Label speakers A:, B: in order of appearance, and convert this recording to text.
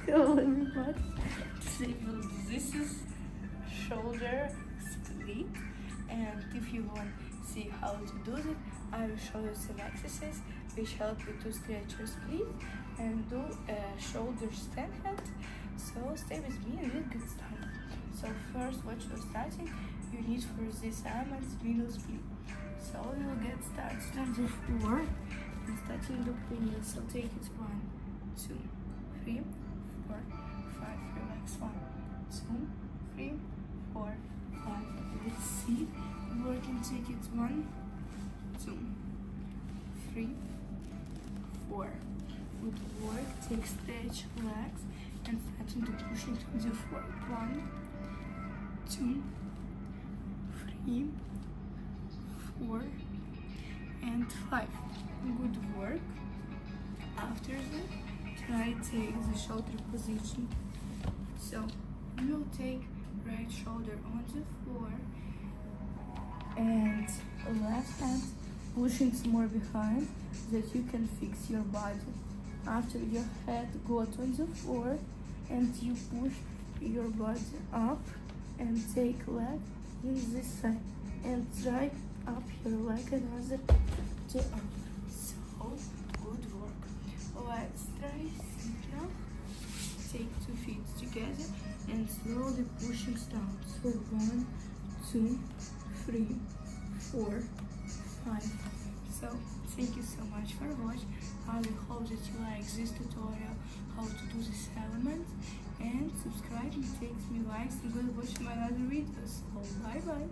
A: Hello everybody. Today this is shoulder split, and if you want to see how to do it, I will show you some exercises which help you to stretch your split and do a shoulder stand hand. So stay with me and we'll get started. So first, what you're starting, you need for this element middle split. So we will get started on the floor and starting the pull. So take it 1, 2, 3, 4, 5. Relax. 1, 2, 3, 4, 5. Let's see. Working. Take it 1, 2, 3, 4. Good work. Take stretch legs and starting to push into the floor. 1, 2, 3, 4, and 5. Good work. After that, try take the shoulder position. So you will take right shoulder on the floor and left hand pushing more behind that you can fix your body. After your head got on the floor and you push your body up and take leg in this side and try up your leg another to up. So good work. Let's try now. Take 2 feet together and slowly pushing down. So 1, 2, 3, 4, 5. So thank you so much for watching. I will hope that you like this tutorial how to do this element, and subscribing takes me likes and go watch my other videos. So bye bye.